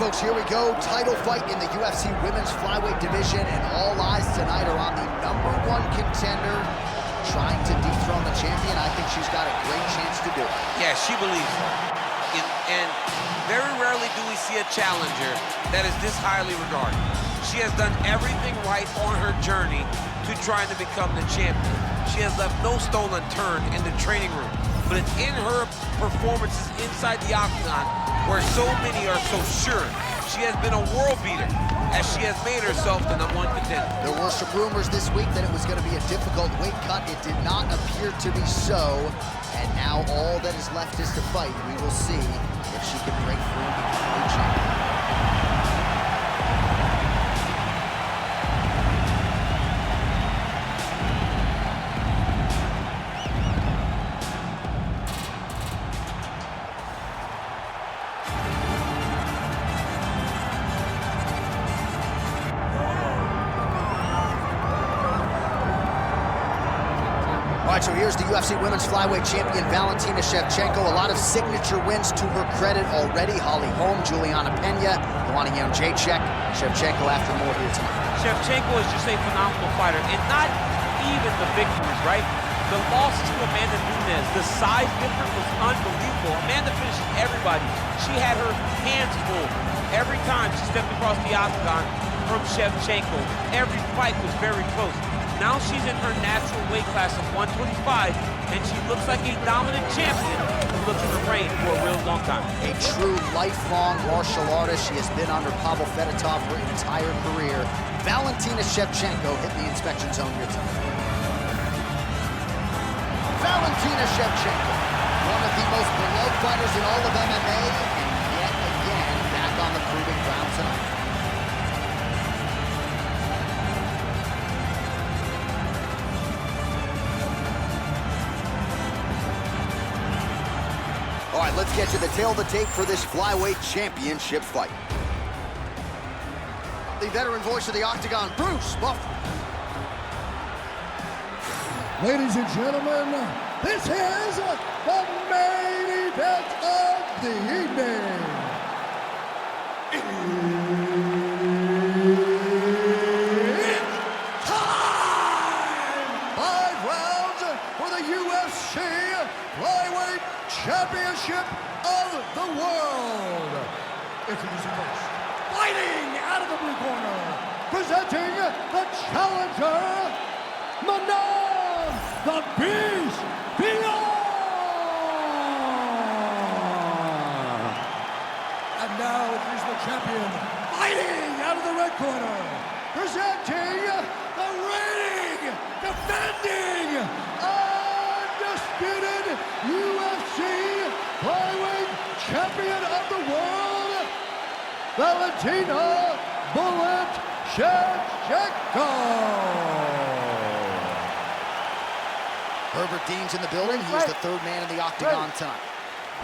folks, here we go. Title fight in the UFC Women's Flyweight division, and all eyes tonight are on the #1 contender trying to dethrone the champion. I think she's got a great chance to do it. Yeah, she believes it. And very rarely do we see a challenger that is this highly regarded. She has done everything right on her journey to trying to become the champion. She has left no stone unturned in the training room, but it's in her performances inside the octagon where so many are so sure. She has been a world beater as she has made herself the #1 contender. There were some rumors this week that it was going to be a difficult weight cut. It did not appear to be so. And now all that is left is to fight. We will see if she can break through and become the champion. All right, so here's the UFC Women's Flyweight Champion, Valentina Shevchenko. A lot of signature wins to her credit already. Holly Holm, Juliana Pena, Joanna Jędrzejczyk, Shevchenko after more here tonight. Shevchenko is just a phenomenal fighter, and not even the victories, right? The loss to Amanda Nunes, the size difference was unbelievable. Amanda finished everybody. She had her hands full every time she stepped across the octagon from Shevchenko. Every fight was very close. Now she's in her natural weight class of 125, and she looks like a dominant champion who looks to reign for a real long time. A true lifelong martial artist. She has been under Pavel Fedotov her entire career. Valentina Shevchenko hit the inspection zone here tonight. Valentina Shevchenko, one of the most beloved fighters in all of MMA, and yet again back on the proving ground tonight. All right, let's get to the tail of the tape for this Flyweight Championship fight. The veteran voice of the Octagon, Bruce Buffer. Ladies and gentlemen, this is the main event of the evening. It's time! 5 rounds for the UFC Flyweight Championship of the world. Introducing first, fighting out of the blue corner, presenting the challenger, Manon the Beast Fiorot. And now here's the champion, fighting out of the red corner, presenting the reigning, defending, undisputed UFC Flyweight Champion of the world, Valentina Shevchenko. Herbert Dean's in the building. He's the third man in the octagon tonight.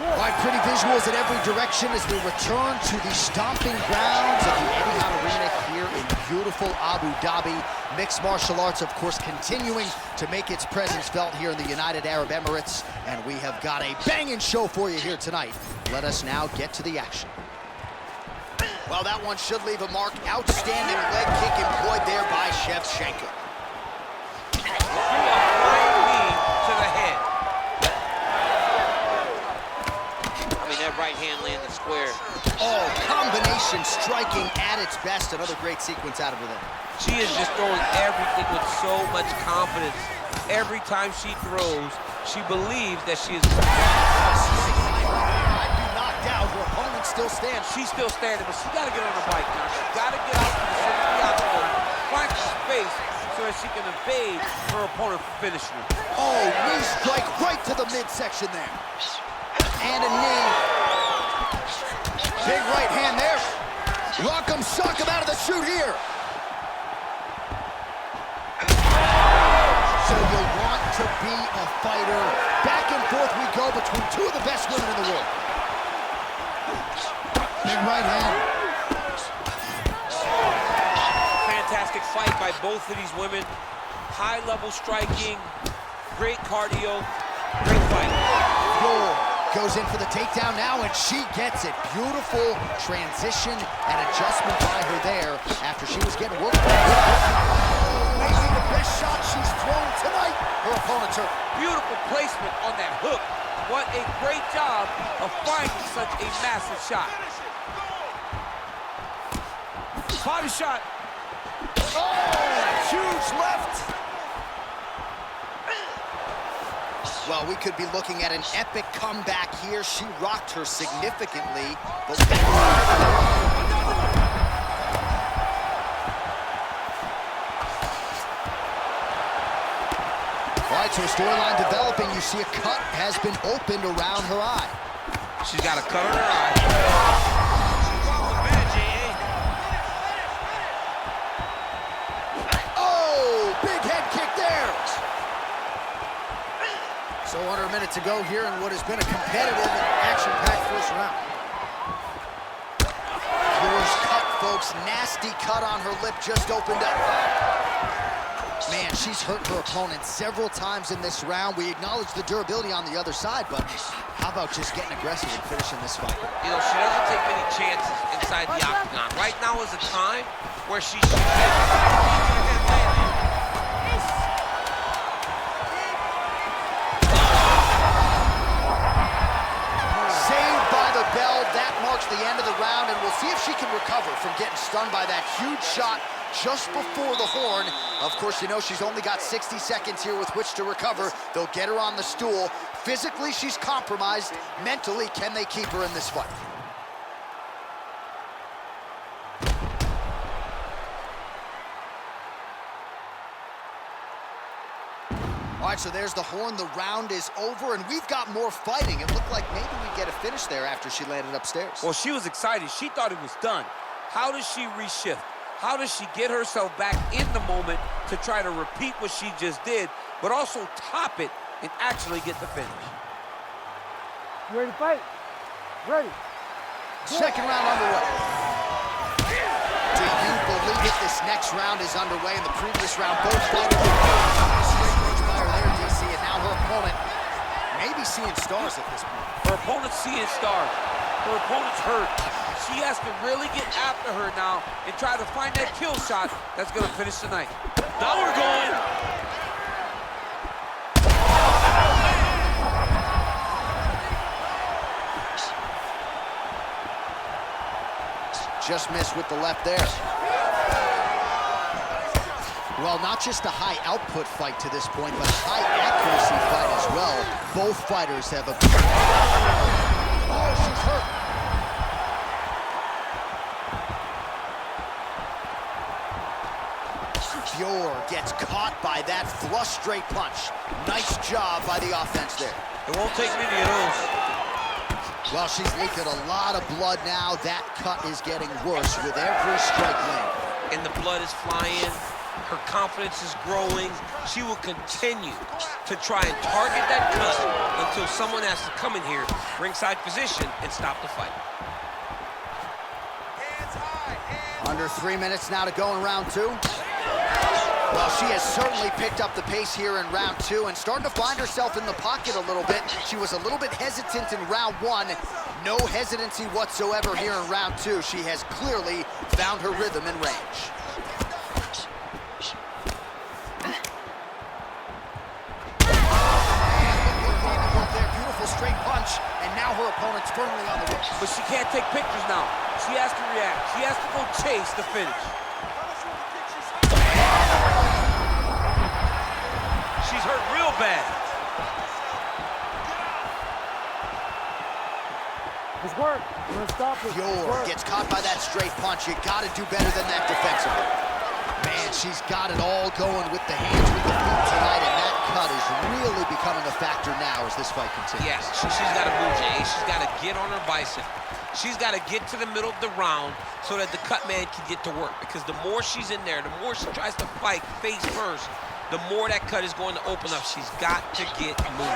All right, pretty visuals in every direction as we return to the stomping grounds of the Etihad Arena here in beautiful Abu Dhabi. Mixed martial arts, of course, continuing to make its presence felt here in the United Arab Emirates. And we have got a banging show for you here tonight. Let us now get to the action. Well, that one should leave a mark. Outstanding leg kick employed there by Shevchenko. Right hand landed square. Oh, combination striking at its best. Another great sequence out of her there. She is just throwing everything with so much confidence. Every time she throws, she believes that she is... I'd be knocked out. Her opponent still stands. She's still standing, but she got to get on the bike now. She got to get out to the center of the octagon, find some space so that she can evade her opponent from finishing her. Oh, knee strike right to the midsection there. And a knee. Big right hand there. Rock 'em, shock 'em out of the chute here. So you want to be a fighter. Back and forth we go between two of the best women in the world. Big right hand. Fantastic fight by both of these women. High level striking, great cardio, great fight. Your Goes in for the takedown now, and she gets it. Beautiful transition and adjustment by her there after she was getting worked. Maybe the best shot she's thrown tonight. Her opponent's hurt. Beautiful placement on that hook. What a great job of finding such a massive shot. Body shot. Oh, huge left. Well, we could be looking at an epic comeback here. She rocked her significantly, but... All right, so a storyline developing. You see a cut has been opened around her eye. She's got a cut on her eye. Oh, big head kick there. So under a minute to go here in what has been a competitive and action-packed first round. Yours cut, folks. Nasty cut on her lip, just opened up. Man, she's hurt her opponent several times in this round. We acknowledge the durability on the other side, but how about just getting aggressive and finishing this fight? You know, she doesn't take many chances inside the octagon. Right now is a time where she should... The end of the round, and we'll see if she can recover from getting stunned by that huge shot just before the horn. Of course, you know she's only got 60 seconds here with which to recover. They'll get her on the stool. Physically, she's compromised. Mentally, can they keep her in this fight? All right, so there's the horn. The round is over, and we've got more fighting. It looked like maybe we'd get a finish there after she landed upstairs. Well, she was excited. She thought it was done. How does she reshift? How does she get herself back in the moment to try to repeat what she just did, but also top it and actually get the finish? You ready to fight? Ready. Second round underway. Do you believe it? This next round is underway. In the previous round, both fighters and now her opponent may be seeing stars at this point. Her opponent's seeing stars. Her opponent's hurt. She has to really get after her now and try to find that kill shot that's going to finish tonight. Now we're going. Just missed with the left there. Well, not just a high output fight to this point, but a high accuracy fight as well. Both fighters have a... Oh, she's hurt. Fiorot gets caught by that thrust straight punch. Nice job by the offense there. It won't take many of those. Well, she's leaking a lot of blood now. That cut is getting worse with every strike land. And the blood is flying. Her confidence is growing. She will continue to try and target that cut until someone has to come in here, ringside position, and stop the fight. Hands high, Under 3 minutes now to go in round two. Well, she has certainly picked up the pace here in round two and starting to find herself in the pocket a little bit. She was a little bit hesitant in round one. No hesitancy whatsoever here in round two. She has clearly found her rhythm and range. Straight punch, and now her opponent's firmly on the ropes. But she can't take pictures now. She has to react. She has to go chase the finish. She's hurt real bad. It's work. We're gonna stop it. Fiorot gets caught by that straight punch. You gotta do better than that defensively. Man, she's got it all going with the hands, with the feet tonight, and that cut is really becoming a factor now as this fight continues. Yes, she's got to move, Jay. She's got to get on her bicep. She's got to get to the middle of the round so that the cut man can get to work. Because the more she's in there, the more she tries to fight face first, the more that cut is going to open up. She's got to get moving.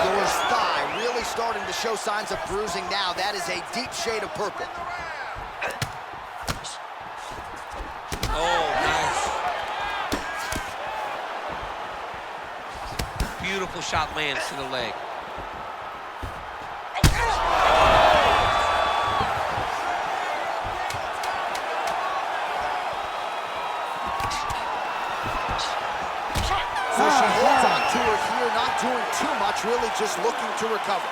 Yours thigh really starting to show signs of bruising now. That is a deep shade of purple. Oh, nice. Beautiful shot lands to the leg. So she holds on to her here, not doing too much, really just looking to recover.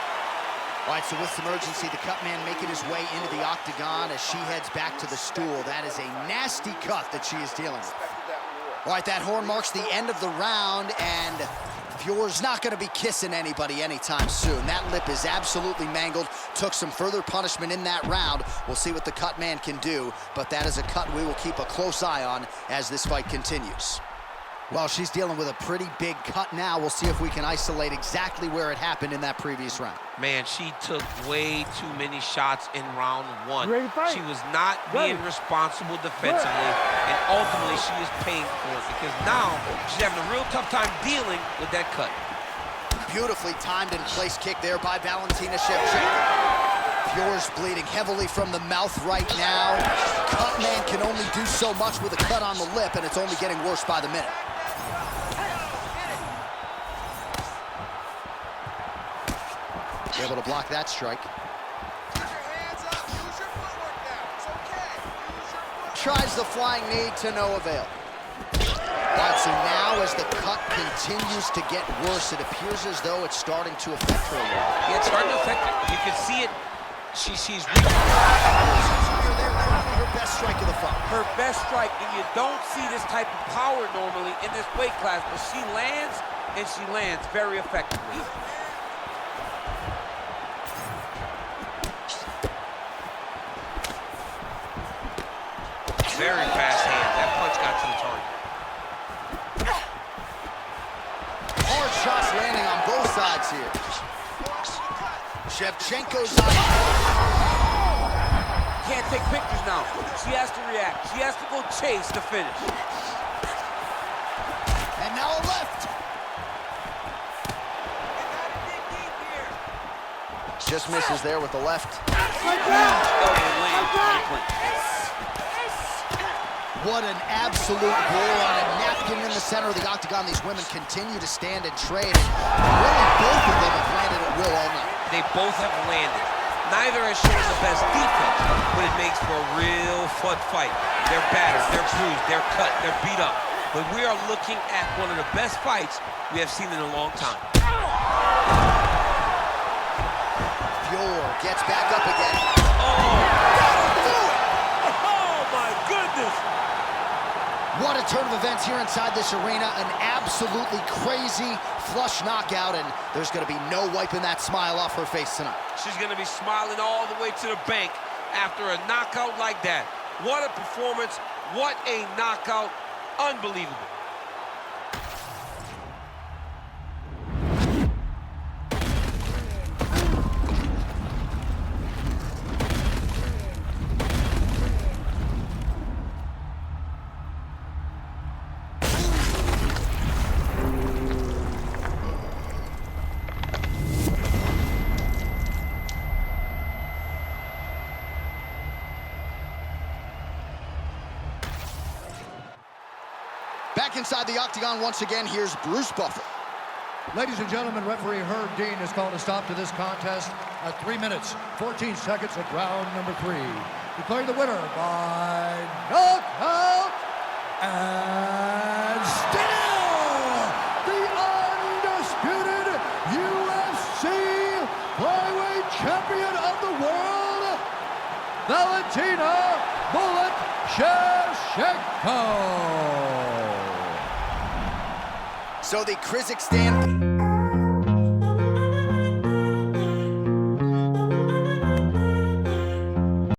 All right, so with some urgency, the cut man making his way into the octagon as she heads back to the stool. That is a nasty cut that she is dealing with. All right, that horn marks the end of the round, and Fiorot's not going to be kissing anybody anytime soon. That lip is absolutely mangled. Took some further punishment in that round. We'll see what the cut man can do, but that is a cut we will keep a close eye on as this fight continues. Well, she's dealing with a pretty big cut now. We'll see if we can isolate exactly where it happened in that previous round. Man, she took way too many shots in round one. She was not being responsible defensively, and ultimately she is paying for it because now she's having a real tough time dealing with that cut. Beautifully timed and placed kick there by Valentina Shevchenko. Fiorot's bleeding heavily from the mouth right now. Cut man can only do so much with a cut on the lip, and it's only getting worse by the minute. Able to block that strike. Tries the flying knee to no avail. All right, so now as the cut continues to get worse, it appears as though it's starting to affect her a little. Yeah, it's starting to affect her. You can see it. She's her best strike of the fight. Her best strike, and you don't see this type of power normally in this weight class, but she lands, and she lands very effectively. Very fast hand. That punch got to the target. Hard shots landing on both sides here. Shevchenko's on. Can't take pictures now. She has to react. She has to go chase the finish. And now a left. Just misses there with the left. What an absolute war on a napkin in the center of the octagon. These women continue to stand and trade. And really, both of them have landed at will all night. They both have landed. Neither has shown the best defense, but it makes for a real fun fight. They're battered, they're bruised, they're cut, they're beat up. But we are looking at one of the best fights we have seen in a long time. Fiorot gets back up again. What a turn of events here inside this arena. An absolutely crazy flush knockout, and there's going to be no wiping that smile off her face tonight. She's going to be smiling all the way to the bank after a knockout like that. What a performance. What a knockout. Unbelievable. Back inside the octagon once again, here's Bruce Buffer. Ladies and gentlemen, referee Herb Dean has called a stop to this contest at 3 minutes, 14 seconds of round number 3. Declaring the winner by knockout, and still the undisputed UFC Flyweight Champion of the world, Valentina Shevchenko. So the Kazakhstan